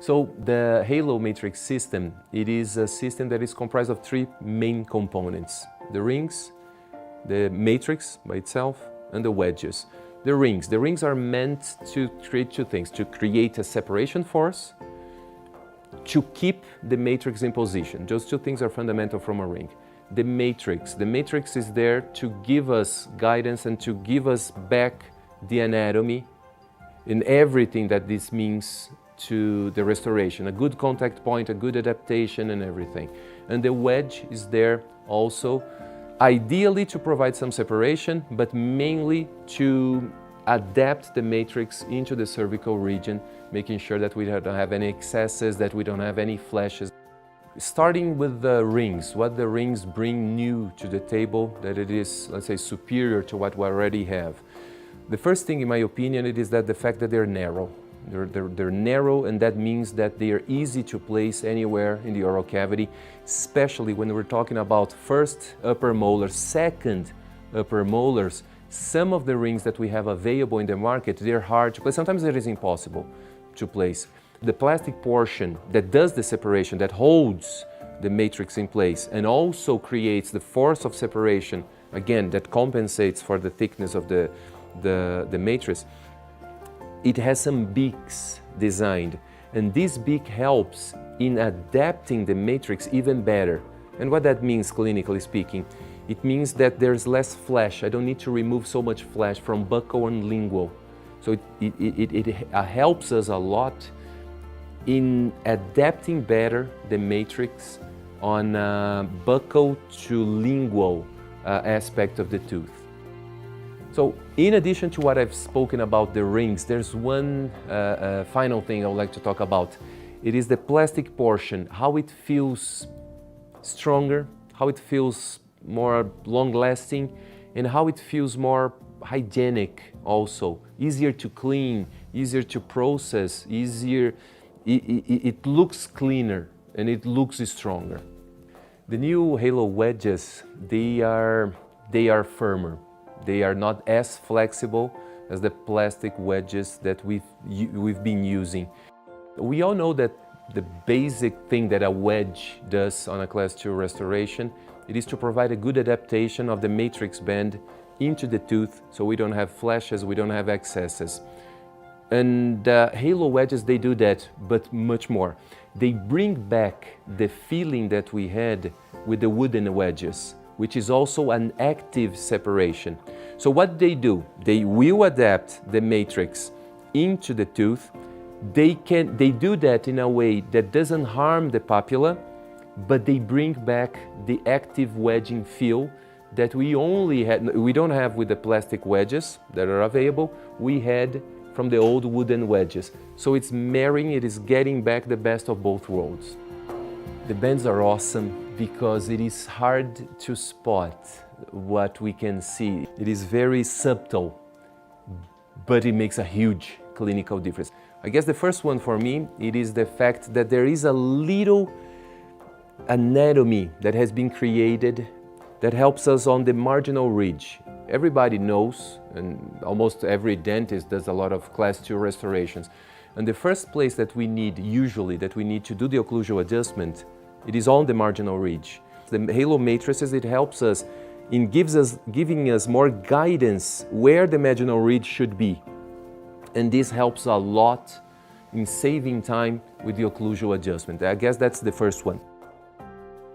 So the Halo matrix system, it is a system that is comprised of three main components: the rings, the matrix by itself, and the wedges. The rings are meant to create two things: to create a separation force, to keep the matrix in position. Those two things are fundamental from a ring. The matrix is there to give us guidance and to give us back the anatomy in everything that this means to the restoration, a good contact point, a good adaptation and everything. And the wedge is there also, ideally to provide some separation, but mainly to adapt the matrix into the cervical region, making sure that we don't have any excesses, that we don't have any flashes. Starting with the rings, what the rings bring new to the table, that it is, let's say, superior to what we already have. The first thing, in my opinion, it is that the fact that they're narrow. They're narrow, and that means that they are easy to place anywhere in the oral cavity, especially when we're talking about first upper molars, second upper molars. Some of the rings that we have available in the market, they're hard to place. Sometimes it is impossible to place. The plastic portion that does the separation, that holds the matrix in place and also creates the force of separation, again, that compensates for the thickness of the matrix, it has some beaks designed, and this beak helps in adapting the matrix even better. And what that means, clinically speaking, it means that there's less flesh. I don't need to remove so much flesh from buccal and lingual. So it helps us a lot in adapting better the matrix on buccal to lingual aspect of the tooth. So in addition to what I've spoken about the rings, there's one final thing I would like to talk about. It is the plastic portion, how it feels stronger, how it feels more long-lasting, and how it feels more hygienic also, easier to clean, easier to process, easier, it looks cleaner and it looks stronger. The new Halo wedges, they are firmer. They are not as flexible as the plastic wedges that we've been using. We all know that the basic thing that a wedge does on a Class II restoration, it is to provide a good adaptation of the matrix band into the tooth, so we don't have flashes, we don't have excesses. And Halo wedges, they do that, but much more. They bring back the feeling that we had with the wooden wedges, which is also an active separation. So what they do, they will adapt the matrix into the tooth. They do that in a way that doesn't harm the papilla, but they bring back the active wedging feel that we don't have with the plastic wedges that are available. We had from the old wooden wedges. So it's marrying, it is getting back the best of both worlds. The bands are awesome because it is hard to spot what we can see. It is very subtle, but it makes a huge clinical difference. I guess the first one for me, it is the fact that there is a little anatomy that has been created that helps us on the marginal ridge. Everybody knows, and almost every dentist does a lot of Class II restorations. And the first place that we need, usually, that we need to do the occlusal adjustment, it is on the marginal ridge. The Halo matrices, it helps us in giving us more guidance where the marginal ridge should be. And this helps a lot in saving time with the occlusal adjustment. I guess that's the first one.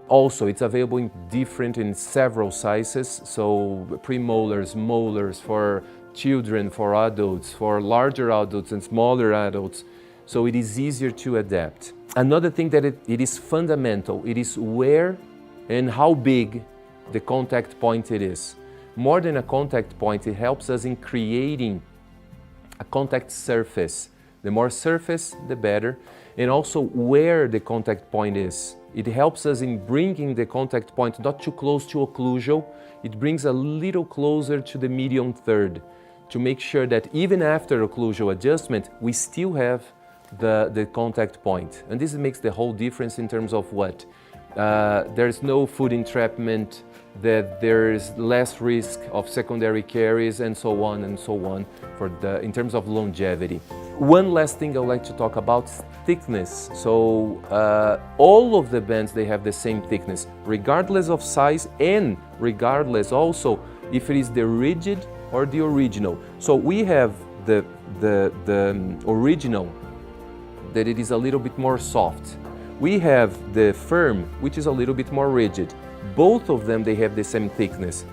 Also, it's available in several sizes, so premolars, molars, for children, for adults, for larger adults and smaller adults, so it is easier to adapt. Another thing that it is fundamental, it is where and how big the contact point it is. More than a contact point, it helps us in creating a contact surface. The more surface, the better, and also where the contact point is. It helps us in bringing the contact point not too close to occlusal, it brings a little closer to the median third to make sure that even after occlusal adjustment, we still have the contact point. And this makes the whole difference in terms of what? there's no food entrapment, that there's less risk of secondary caries, and so on in terms of longevity. One last thing I would like to talk about is thickness. So all of the bands, they have the same thickness, regardless of size and regardless also if it is the rigid or the original. So we have the original, that it is a little bit more soft. We have the firm, which is a little bit more rigid. Both of them, they have the same thickness.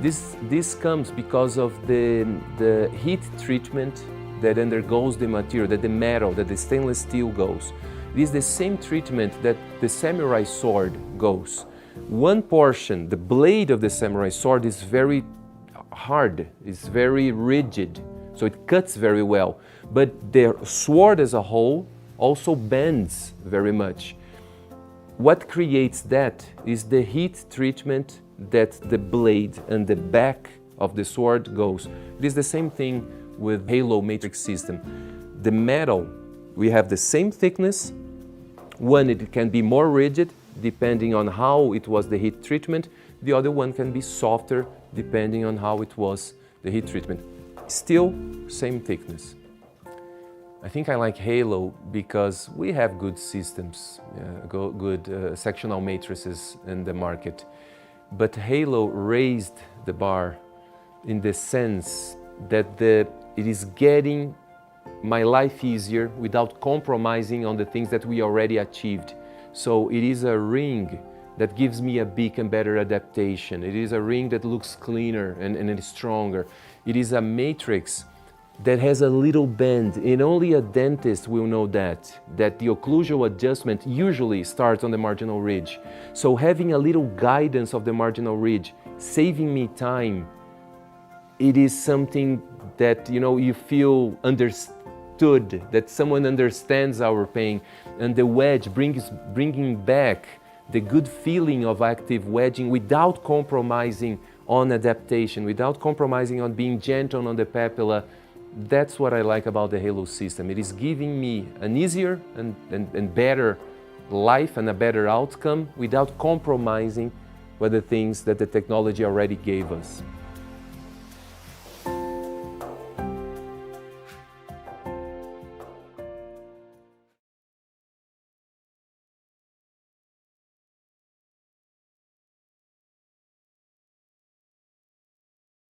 This comes because of the heat treatment that undergoes the material, that the metal, that the stainless steel goes. It is the same treatment that the samurai sword goes. One portion, the blade of the samurai sword, is very hard, it's very rigid, so it cuts very well. But the sword as a whole also bends very much. What creates that is the heat treatment that the blade and the back of the sword goes. It is the same thing with halo matrix system. The metal, we have the same thickness. One, it can be more rigid depending on how it was the heat treatment. The other one can be softer depending on how it was the heat treatment. Still, same thickness. I think I like halo because we have good systems, good sectional matrices in the market. But halo raised the bar in the sense that it is getting my life easier without compromising on the things that we already achieved. So it is a ring that gives me a big and better adaptation. It is a ring that looks cleaner and it is stronger. It is a matrix that has a little bend, and only a dentist will know that the occlusal adjustment usually starts on the marginal ridge. So having a little guidance of the marginal ridge, saving me time, it is something that, you know, you feel understood, that someone understands our pain. And the wedge bringing back the good feeling of active wedging without compromising on adaptation, without compromising on being gentle on the papilla. That's what I like about the halo system. It is giving me an easier and better life and a better outcome without compromising with the things that the technology already gave us.